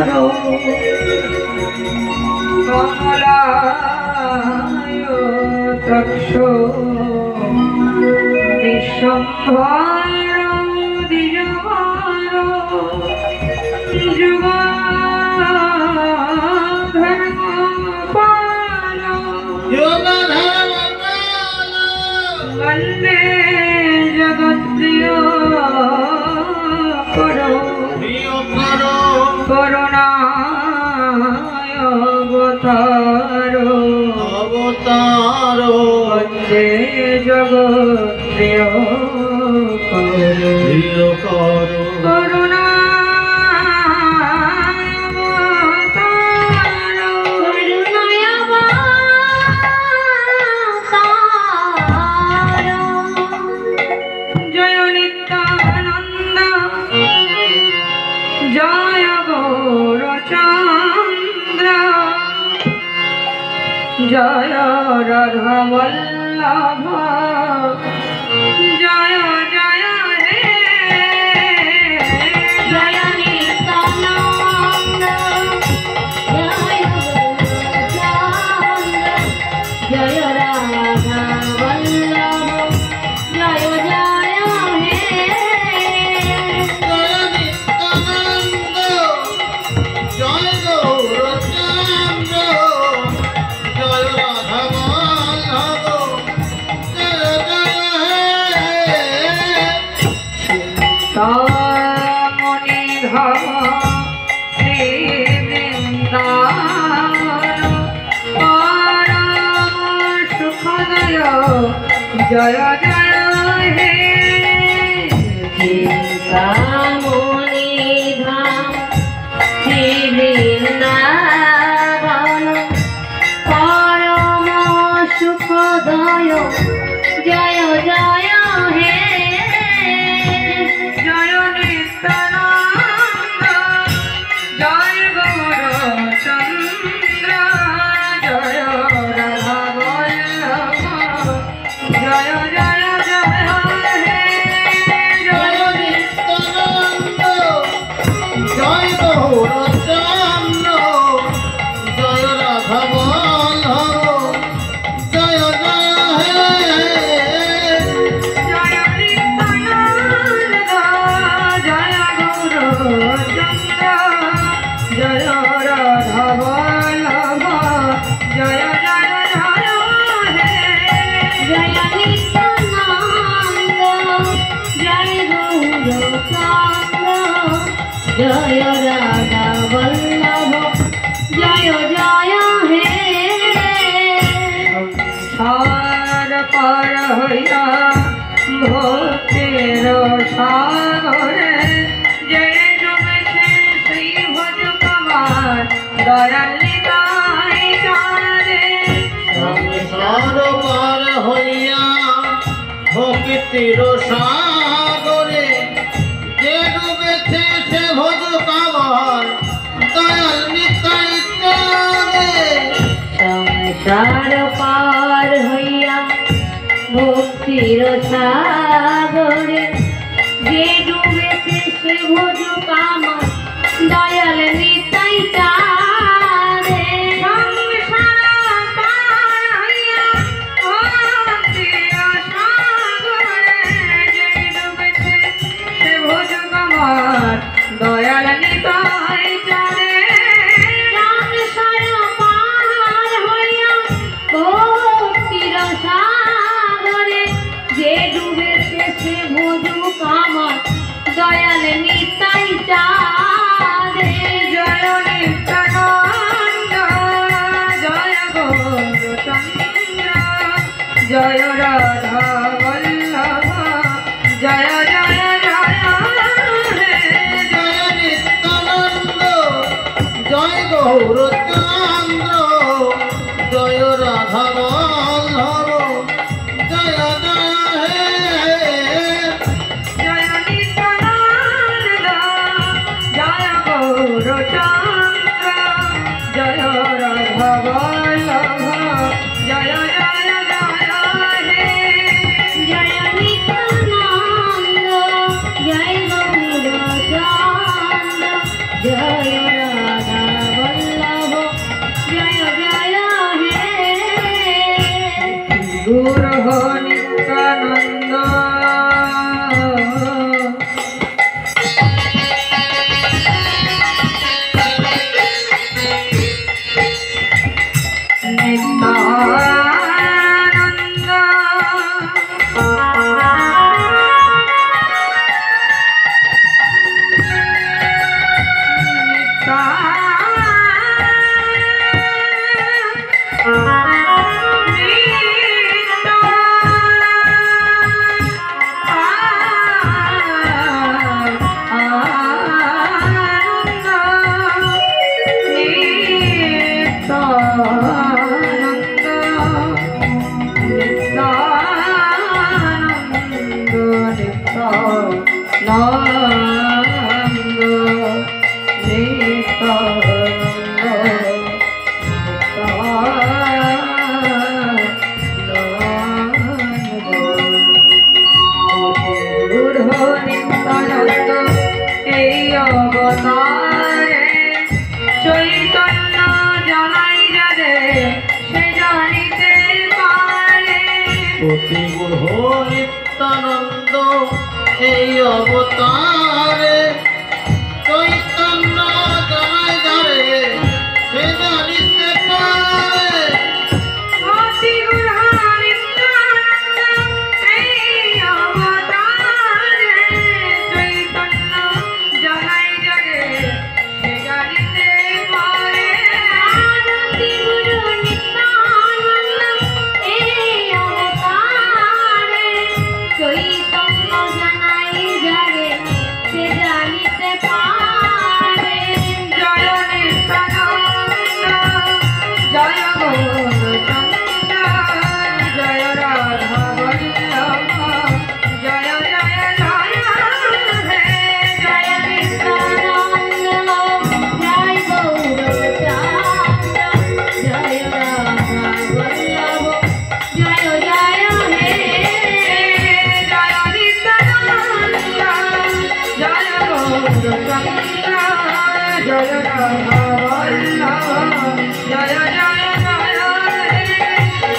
করো কমলায় তৎস বিশ্বম্ভর দ্বিজবর যুগ ধর্মপাল বন্দে জগৎপ্রিয় করো করুণায় অবতারো বন্দে জগৎপ্রিয় করো করুণা जय राधा वल्लभ जय जय हे जय नित्यानंद जय जय राधा वल्लभ जय जय हे जय नित्यानंद जय गौरचंद्र मणि धाम श्री वृंदावन परम सुखदय जय जय हे चिंतामणि धाम श्री वृंदावन परम सुखदय जय जय हे जय नित्यानंद जय गौरचंद्र जय राधा वल्लभ जय जय जय हे जय नित्यानंद जय गौरचंद्र जय राधा वल्लभ जय जय हे जय नित्यानंद जय गौरचंद्र जय राधा वल्लभ जय जय जय हे जय नित्यानंद जय गौरचंद्र जय राधा वल्लभ जय जय हे संसार पार हइया भक्तिर सागरे जय डुबेছে শ্রী ভজ কমার দয়াল নিতাই চাঁদে সংসার পার হইয়া ভক্তির সাগরে যে ডুবেছে সে ভজ কামার দয়াল নিতাই চাঁদে সংসার পার হইয়া ভক্তির সাগরে যে ডুবেছে সে ভজ কামার দয়াল নিতাই চাঁদে সংসার পার হইয়া ভক্তির সাগরে যে ডুবেছে সে ভজ কামার দয়াল নিতাই চাঁদে সংসার পার হইয়া ভক্তির সাগরে যে ডুবেছে সে ভজ কামার দয়াল নিতাই চাঁদে জয় নিত্যানন্দ জয় গৌরচন্দ্র জয় রাধা বল্লভ জয় জয় জয় হে জয় নিত্যানন্দ জয় গৌরচন্দ্র জয় রাধা বল্লভ জয় জয় হে জয় নিত্যানন্দ জয় গৌরচন্দ্র জয় রাধা বল্লভ জয় জয় জয় হে জয় নিত্যানন্দ জয় গৌরচন্দ্র জয় রাধা এই অবতারে চৈতন্য জানাই যারে সে জানিতে পারে। অতি গূঢ় নিত্যানন্দ এই অবতারে চৈতন্য জানাই যারে সে জানিতে পারে। অতি গূঢ় নিত্যানন্দ এই অবতারে চৈতন্য জানাই যারে সে জানিতে পারে। অতি গূঢ় নিত্যানন্দ এই অবতারে চৈতন্য জানাই যারে সে জানিতে পারে। জয় নিত্যানন্দ জয় গৌরচন্দ্র জয় রাধা বল্লভ জয় জয় জয় হে জয় নিত্যানন্দ জয় গৌরচন্দ্র জয় রাধা বল্লভ জয় জয় হে। জয় নিত্যানন্দ জয় গৌরচন্দ্র জয় রাধা বল্লভ জয় জয় জয় হে।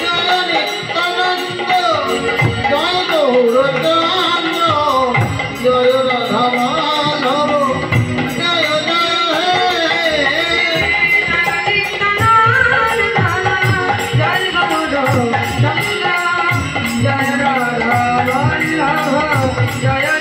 জয় নিত্যানন্দ জয় গৌরচন্দ্র জয় রাধা বল্লভ জয় জয় হে। জয় গৌরচন্দ্র জয় রাধা বল্লভ জয়